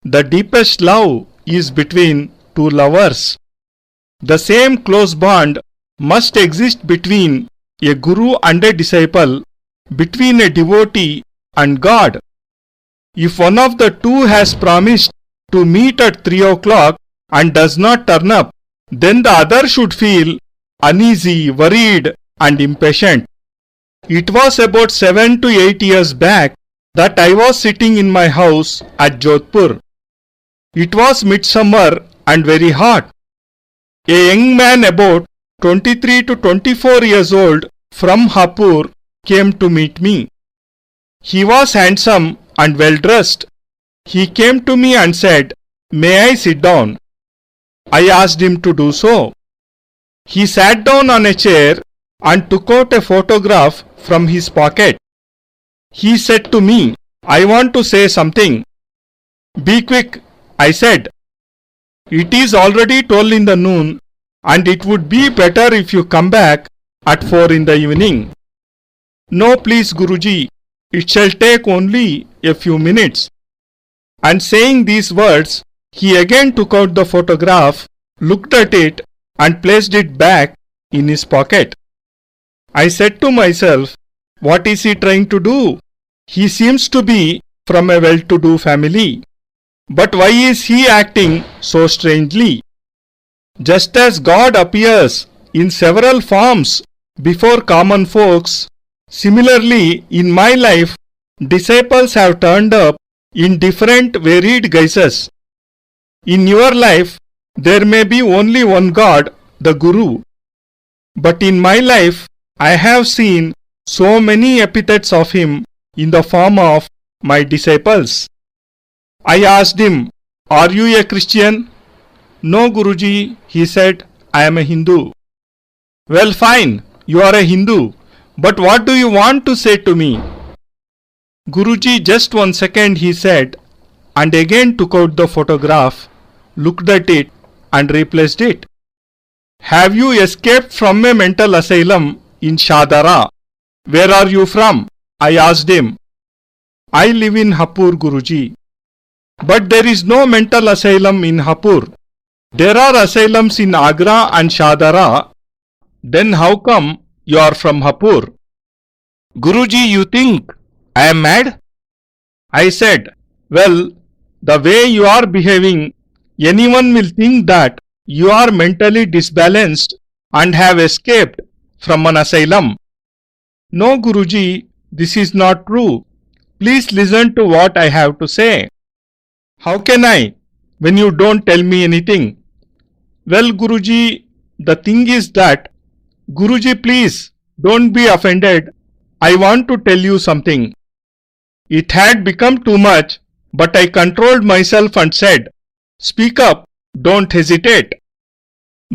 the deepest love is between two lovers. The same close bond must exist between a guru and a disciple, between a devotee and God. If one of the two has promised to meet at 3 o'clock and does not turn up, then the other should feel uneasy, worried and impatient. It was about 7 to 8 years back that I was sitting in my house at Jodhpur. It was midsummer and very hot. A young man about 23 to 24 years old from Hapur came to meet me. He was handsome and well dressed. He came to me and said, "May I sit down?" I asked him to do so. He sat down on a chair and took out a photograph from his pocket. He said to me, "I want to say something." "Be quick," I said. "It is already 12 in the noon and it would be better if you come back at 4 in the evening." "No, please Guruji, it shall take only a few minutes." And saying these words, he again took out the photograph, looked at it and placed it back in his pocket. I said to myself, what is he trying to do? He seems to be from a well-to-do family. But why is he acting so strangely? Just as God appears in several forms before common folks, similarly in my life, disciples have turned up in different varied guises. In your life, there may be only one God, the Guru. But in my life, I have seen so many epithets of him in the form of my disciples. I asked him, "Are you a Christian?" "No, Guruji," he said, "I am a Hindu." "Well, fine, you are a Hindu, but what do you want to say to me?" "Guruji, just 1 second," he said, and again took out the photograph, looked at it and replaced it. "Have you escaped from a mental asylum in Shadara? Where are you from?" I asked him. "I live in Hapur, Guruji." "But there is no mental asylum in Hapur. There are asylums in Agra and Shadara. Then how come you are from Hapur?" "Guruji, you think I am mad?" I said, "Well, the way you are behaving, anyone will think that you are mentally disbalanced and have escaped from an asylum." "No, Guruji, this is not true. Please listen to what I have to say." "How can I, when you don't tell me anything?" "Well, Guruji, the thing is that—" "Guruji, please, don't be offended. I want to tell you something." It had become too much, but I controlled myself and said, "Speak up, don't hesitate."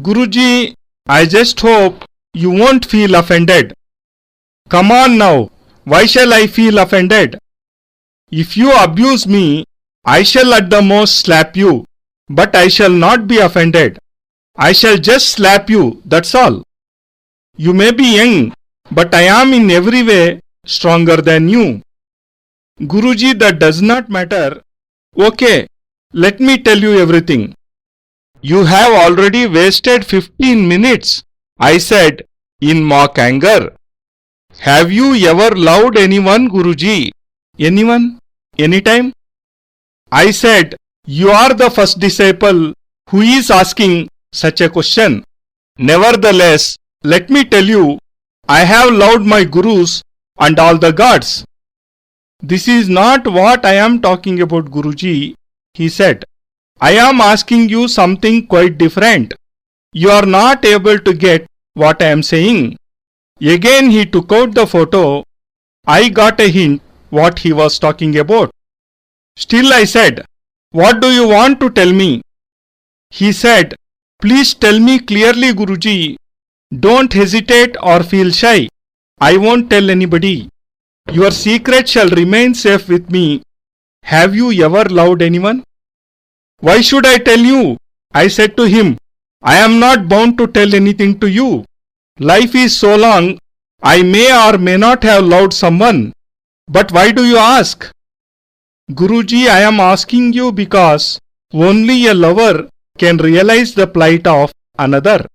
"Guruji, I just hope you won't feel offended." "Come on now, why shall I feel offended? If you abuse me, I shall at the most slap you, but I shall not be offended. I shall just slap you, that's all. You may be young, but I am in every way stronger than you." "Guruji, that does not matter." "Okay, let me tell you everything." "You have already wasted 15 minutes, I said in mock anger. "Have you ever loved anyone, Guruji?" "Anyone? Anytime?" I said, "You are the first disciple who is asking such a question. Nevertheless, let me tell you, I have loved my Gurus and all the gods." "This is not what I am talking about, Guruji," he said. "I am asking you something quite different. You are not able to get what I am saying." Again he took out the photo. I got a hint what he was talking about. Still I said, "What do you want to tell me?" He said, "Please tell me clearly, Guruji. Don't hesitate or feel shy. I won't tell anybody. Your secret shall remain safe with me. Have you ever loved anyone?" "Why should I tell you?" I said to him. "I am not bound to tell anything to you. Life is so long, I may or may not have loved someone. But why do you ask?" Guruji, I am asking you because only a lover can realize the plight of another.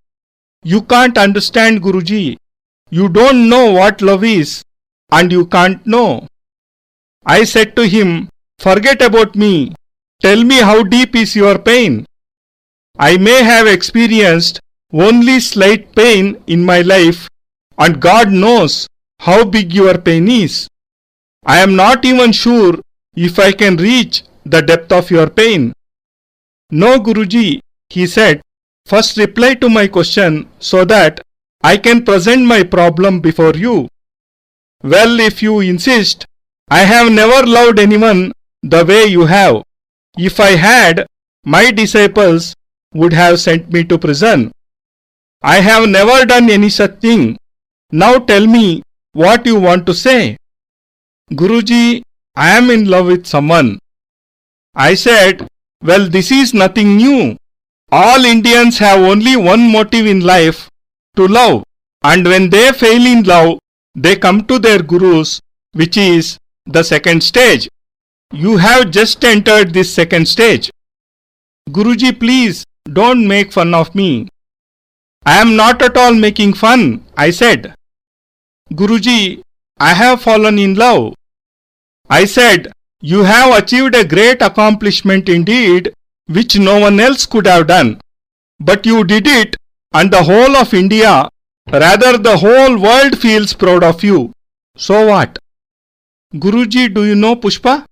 You can't understand, Guruji. You don't know what love is, and you can't know. I said to him, forget about me. Tell me how deep is your pain. I may have experienced only slight pain in my life, and God knows how big your pain is. I am not even sure if I can reach the depth of your pain. No, Guruji, he said, first reply to my question so that I can present my problem before you. Well, if you insist, I have never loved anyone the way you have. If I had, my disciples would have sent me to prison. I have never done any such thing. Now tell me what you want to say. Guruji, I am in love with someone. I said, well, this is nothing new. All Indians have only one motive in life, to love. And when they fail in love, they come to their gurus, which is the second stage. You have just entered this second stage. Guruji, please don't make fun of me. I am not at all making fun, I said. Guruji, I have fallen in love. I said, you have achieved a great accomplishment indeed, which no one else could have done. But you did it, and the whole of India, rather the whole world feels proud of you. So what? Guruji, do you know Pushpa?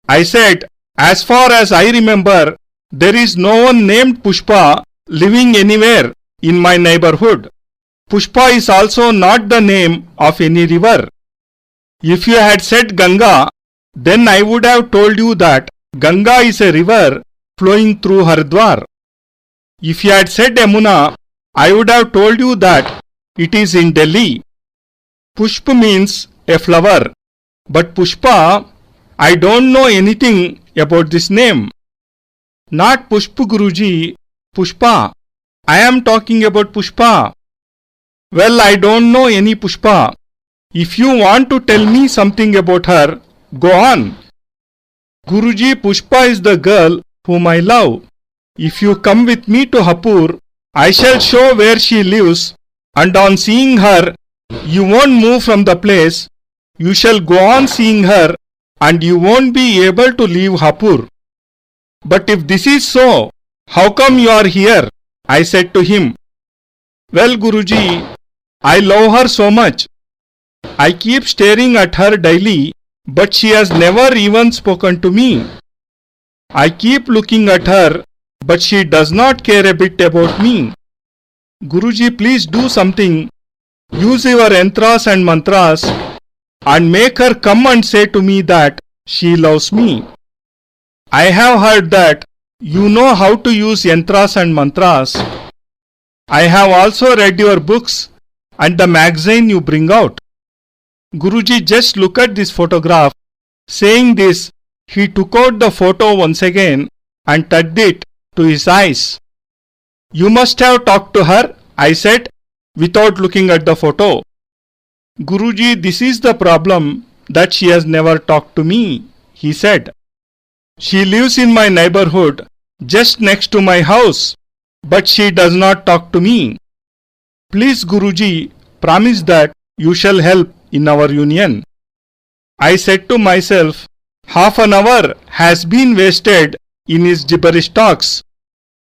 I said, as far as I remember, there is no one named Pushpa living anywhere in my neighborhood. Pushpa is also not the name of any river. If you had said Ganga, then I would have told you that Ganga is a river flowing through Haridwar. If you had said Yamuna, I would have told you that it is in Delhi. Pushpa means a flower, but Pushpa, I don't know anything about this name. Not Pushpa, Guruji, Pushpa. I am talking about Pushpa. Well, I don't know any Pushpa. If you want to tell me something about her, go on. Guruji, Pushpa is the girl whom I love. If you come with me to Hapur, I shall show where she lives, and on seeing her, you won't move from the place. You shall go on seeing her, and you won't be able to leave Hapur. But if this is so, how come you are here? I said to him. Well, Guruji, I love her so much. I keep staring at her daily, but she has never even spoken to me. I keep looking at her, but she does not care a bit about me. Guruji, please do something. Use your yantras and mantras and make her come and say to me that she loves me. I have heard that you know how to use yantras and mantras. I have also read your books and the magazine you bring out. Guruji, just look at this photograph. Saying this, he took out the photo once again and touched it to his eyes. You must have talked to her, I said, without looking at the photo. Guruji, this is the problem, that she has never talked to me, he said. She lives in my neighborhood, just next to my house, but she does not talk to me. Please, Guruji, promise that you shall help in our union. I said to myself, half an hour has been wasted in his gibberish talks.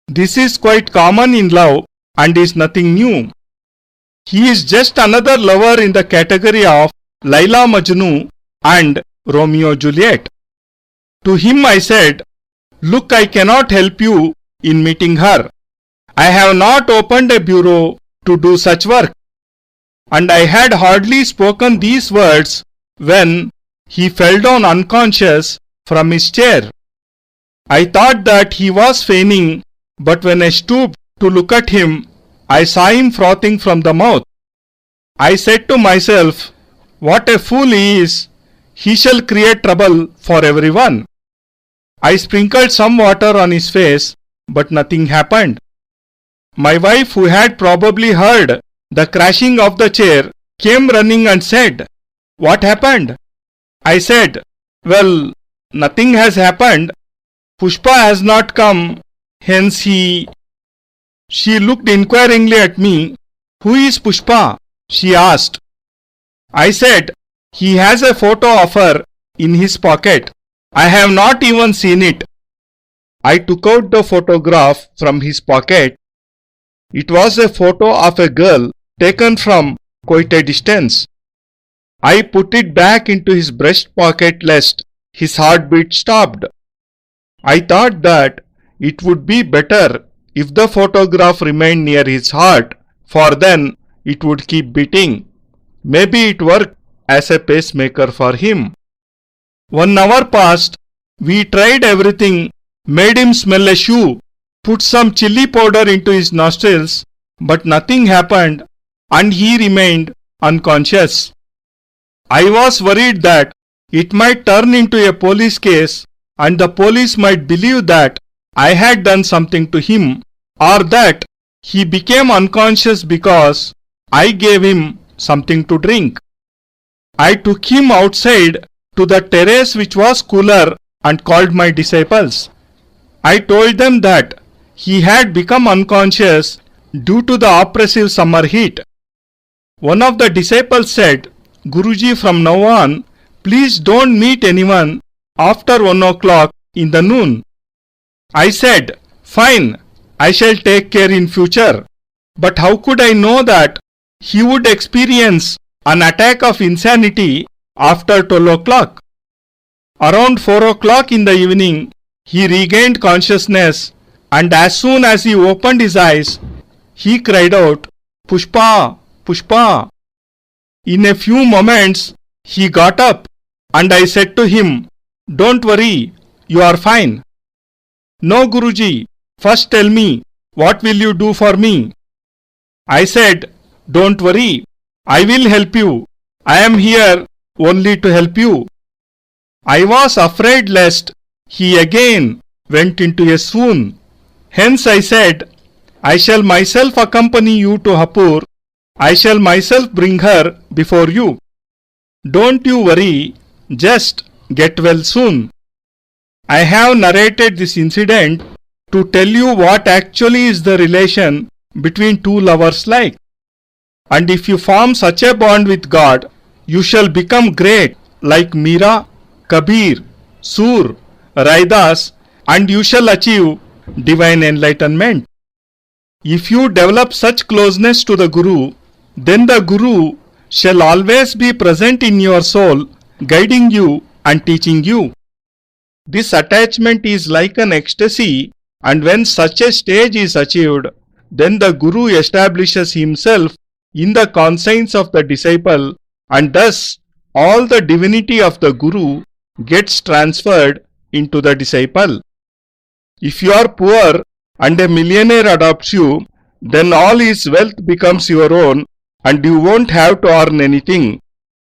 This is quite common in love and is nothing new. He is just another lover in the category of Laila Majnu and Romeo Juliet. To him I said, look, I cannot help you in meeting her. I have not opened a bureau to do such work. And I had hardly spoken these words when he fell down unconscious from his chair. I thought that he was fainting, but when I stooped to look at him, I saw him frothing from the mouth. I said to myself, what a fool he is! He shall create trouble for everyone. I sprinkled some water on his face, but nothing happened. My wife, who had probably heard the crashing of the chair, came running and said, what happened? I said, well, nothing has happened. Pushpa has not come, hence he... She looked inquiringly at me. Who is Pushpa? She asked. I said, he has a photo of her in his pocket. I have not even seen it. I took out the photograph from his pocket. It was a photo of a girl taken from quite a distance. I put it back into his breast pocket lest his heartbeat stopped. I thought that it would be better if the photograph remained near his heart, for then it would keep beating. Maybe it worked as a pacemaker for him. 1 hour passed. We tried everything, made him smell a shoe, put some chili powder into his nostrils, but nothing happened and he remained unconscious. I was worried that it might turn into a police case and the police might believe that I had done something to him, or that he became unconscious because I gave him something to drink. I took him outside to the terrace which was cooler and called my disciples. I told them that he had become unconscious due to the oppressive summer heat. One of the disciples said, Guruji, from now on, please don't meet anyone after 1 o'clock in the noon. I said, fine, I shall take care in future. But how could I know that he would experience an attack of insanity after 12 o'clock? Around 4 o'clock in the evening, he regained consciousness, and as soon as he opened his eyes, he cried out, Pushpa, Pushpa. In a few moments, he got up, and I said to him, don't worry, you are fine. No, Guruji, first tell me, what will you do for me? I said, don't worry, I will help you. I am here only to help you. I was afraid lest he again went into a swoon. Hence I said, I shall myself accompany you to Hapur. I shall myself bring her before you. Don't you worry, just get well soon. I have narrated this incident to tell you what actually is the relation between two lovers like. And if you form such a bond with God, you shall become great like Mira, Kabir, Sur, Raidas, and you shall achieve divine enlightenment. If you develop such closeness to the Guru, then the Guru shall always be present in your soul, guiding you and teaching you. This attachment is like an ecstasy, and when such a stage is achieved, then the Guru establishes himself in the conscience of the disciple, and thus all the divinity of the Guru gets transferred into the disciple. If you are poor and a millionaire adopts you, then all his wealth becomes your own and you won't have to earn anything.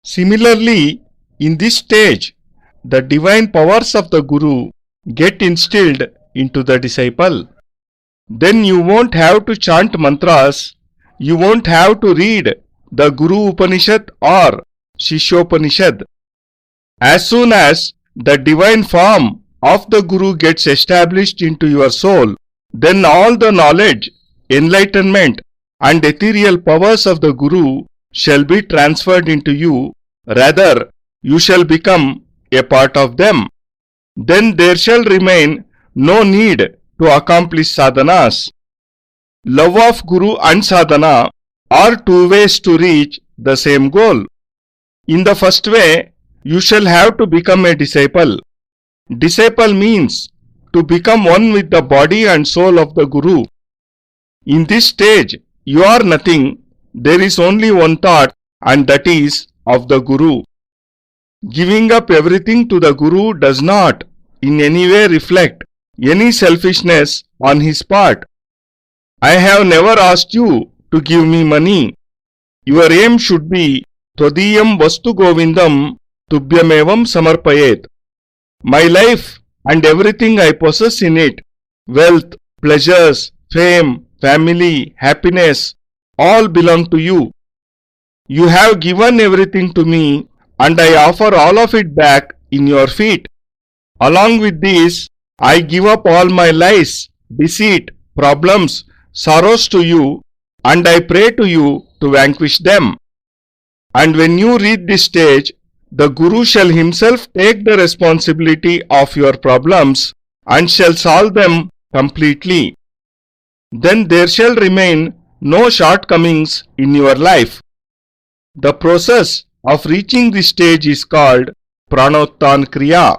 Similarly, in this stage, the divine powers of the Guru get instilled into the disciple. Then you won't have to chant mantras, you won't have to read the Guru Upanishad or Shishyopanishad. As soon as the divine form of the Guru gets established into your soul, then all the knowledge, enlightenment and ethereal powers of the Guru shall be transferred into you. Rather, you shall become a part of them. Then there shall remain no need to accomplish sadhanas. Love of Guru and sadhana are two ways to reach the same goal. In the first way, you shall have to become a disciple. Disciple means to become one with the body and soul of the Guru. In this stage, you are nothing. There is only one thought, and that is of the Guru. Giving up everything to the Guru does not in any way reflect any selfishness on his part. I have never asked you to give me money. Your aim should be Twadeeyam Vastu Tubyamevam Samarpayeth. My life and everything I possess in it, wealth, pleasures, fame, family, happiness, all belong to you. You have given everything to me, and I offer all of it back in your feet. Along with these, I give up all my lies, deceit, problems, sorrows to you, and I pray to you to vanquish them. And when you reach this stage, the Guru shall himself take the responsibility of your problems and shall solve them completely. Then there shall remain no shortcomings in your life. The process of reaching this stage is called Pranottan Kriya.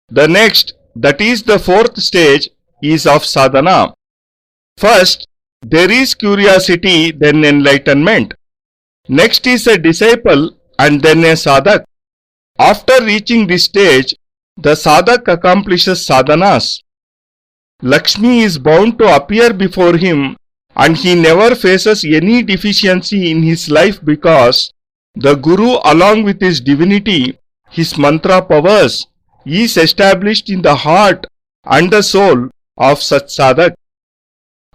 The next, that is the fourth stage, is of sadhana. First, there is curiosity, then enlightenment. Next is a disciple and then a sadhak. After reaching this stage, the sadhak accomplishes sadhanas. Lakshmi is bound to appear before him and he never faces any deficiency in his life because the Guru, along with his divinity, his mantra powers, is established in the heart and the soul of such sadhak.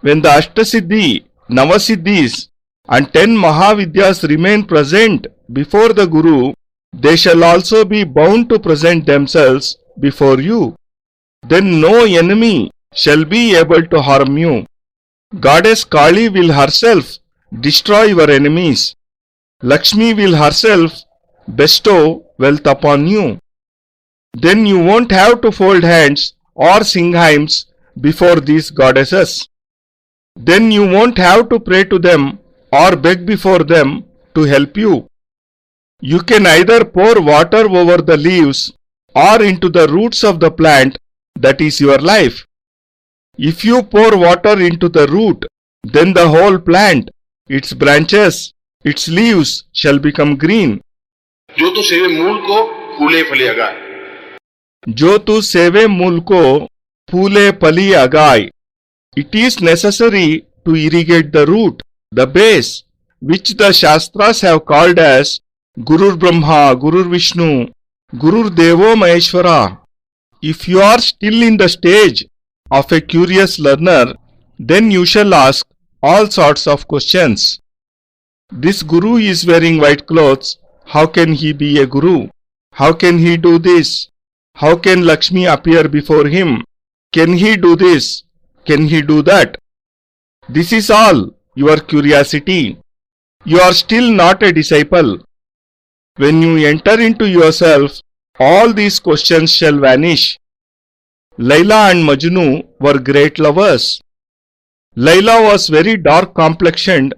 When the Ashtasiddhi, Navasiddhis and 10 Mahavidyas remain present before the Guru, they shall also be bound to present themselves before you. Then no enemy shall be able to harm you. Goddess Kali will herself destroy your enemies. Lakshmi will herself bestow wealth upon you. Then you won't have to fold hands or sing hymns before these goddesses. Then you won't have to pray to them or beg before them to help you. You can either pour water over the leaves or into the roots of the plant that is your life. If you pour water into the root, then the whole plant, its branches, its leaves shall become green. जो तो सेवे मूल को फूले फले अगाए. जो तू सेवे मूल को फूले फली अगाए. It is necessary to irrigate the root, the base, which the Shastras have called as Gurur Brahma, Gurur Vishnu, Gurur Devo Maheshwara. If you are still in the stage of a curious learner, then you shall ask all sorts of questions. This Guru is wearing white clothes. How can he be a Guru? How can he do this? How can Lakshmi appear before him? Can he do this? Can he do that? This is all your curiosity. You are still not a disciple. When you enter into yourself, all these questions shall vanish. Laila and Majnu were great lovers. Laila was very dark complexioned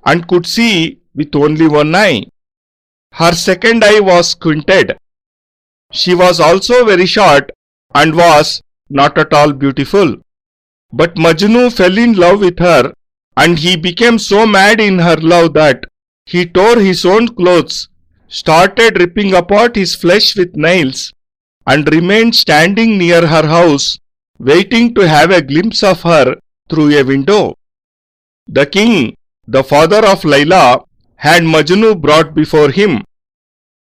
and could see with only one eye. Her second eye was squinted. She was also very short and was not at all beautiful. But Majnu fell in love with her and he became so mad in her love that he tore his own clothes, started ripping apart his flesh with nails, and remained standing near her house, waiting to have a glimpse of her through a window. The king, the father of Laila, had Majnu brought before him.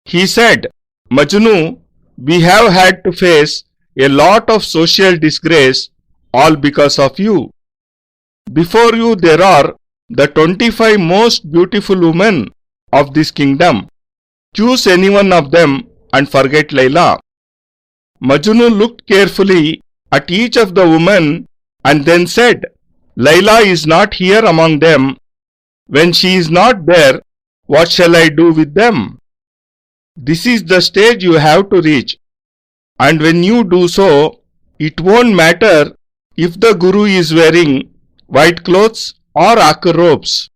He said, Majnu, we have had to face a lot of social disgrace, all because of you. Before you there are the 25 most beautiful women of this kingdom. Choose any one of them and forget Laila. Majnu looked carefully at each of the women and then said, Laila is not here among them. When she is not there, what shall I do with them? This is the stage you have to reach. And when you do so, it won't matter if the Guru is wearing white clothes or akar robes.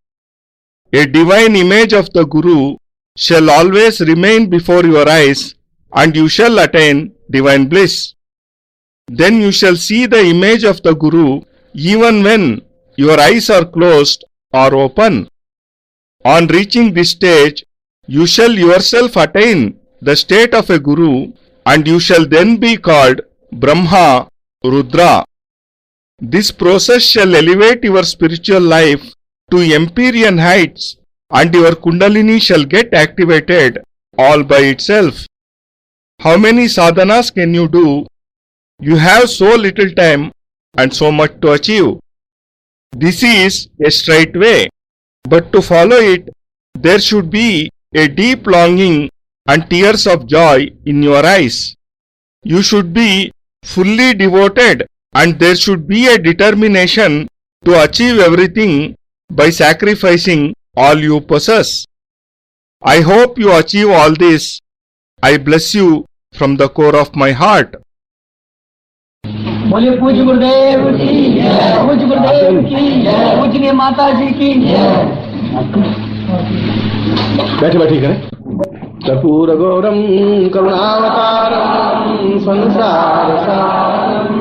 A divine image of the Guru shall always remain before your eyes and you shall attain divine bliss. Then you shall see the image of the Guru even when your eyes are closed or open. On reaching this stage, you shall yourself attain the state of a Guru and you shall then be called Brahma, Rudra. This process shall elevate your spiritual life to empyrean heights and your Kundalini shall get activated all by itself. How many sadhanas can you do? You have so little time and so much to achieve. This is a straight way, but to follow it, there should be a deep longing and tears of joy in your eyes. You should be fully devoted and there should be a determination to achieve everything by sacrificing all you possess. I hope you achieve all this. I bless you from the core of my heart. बोले पूज्य गुरुदेव की जय, पूज्य गुरुदेव की जय, पूजनीय माता जी की जय। बैठे बैठे करें। कर्पूर गौरम करुणावतारम संसार सारम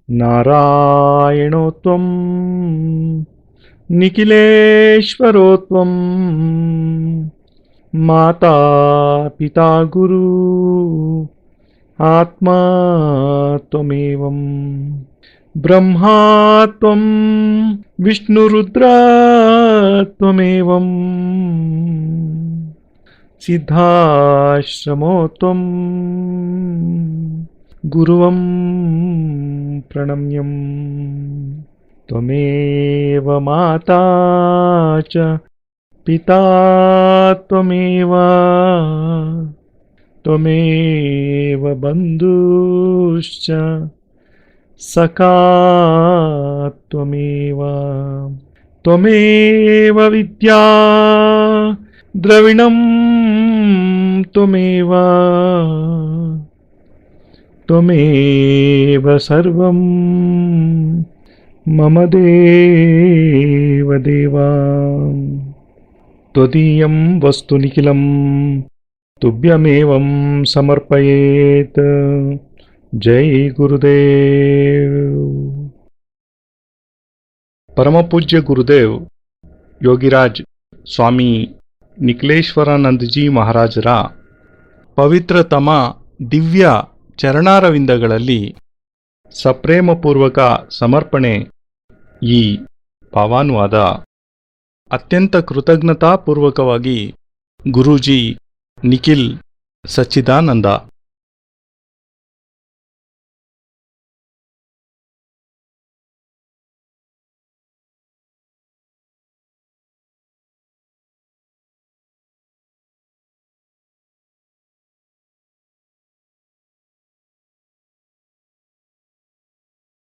नारायणोत्वं निखिलेश्वरोत्वं माता पिता गुरु आत्मा त्वमेवं ब्रह्मा त्वं विष्णुरुद्रा त्वमेवं सिद्धाश्रमो त्वं गुरुवं प्रणम्यं त्वमेव माता च पिता त्वमेव त्वमेव बन्धुश्च सखा त्वमेव त्वमेव विद्या द्रविणं त्वमेव त्वमेव सर्वं मम देव देवा त्वदीयं वस्तु निखिलं तुभ्यमेवं समर्पयेत्। जय गुरुदेव। परमपूज्य गुरुदेव योगिराज स्वामी निखिलेश्वरानंद जी ಮಹಾರಾಜರ ಪವಿತ್ರತಮ ದಿವ್ಯ ಚರಣಾರವಿಂದಗಳಲ್ಲಿ ಸಪ್ರೇಮಪೂರ್ವಕ ಸಮರ್ಪಣೆ ಈ ಭಾವಾನುವಾದ ಅತ್ಯಂತ ಕೃತಜ್ಞತಾಪೂರ್ವಕವಾಗಿ ಗುರೂಜಿ ನಿಖಿಲ್ ಸಚ್ಚಿದಾನಂದ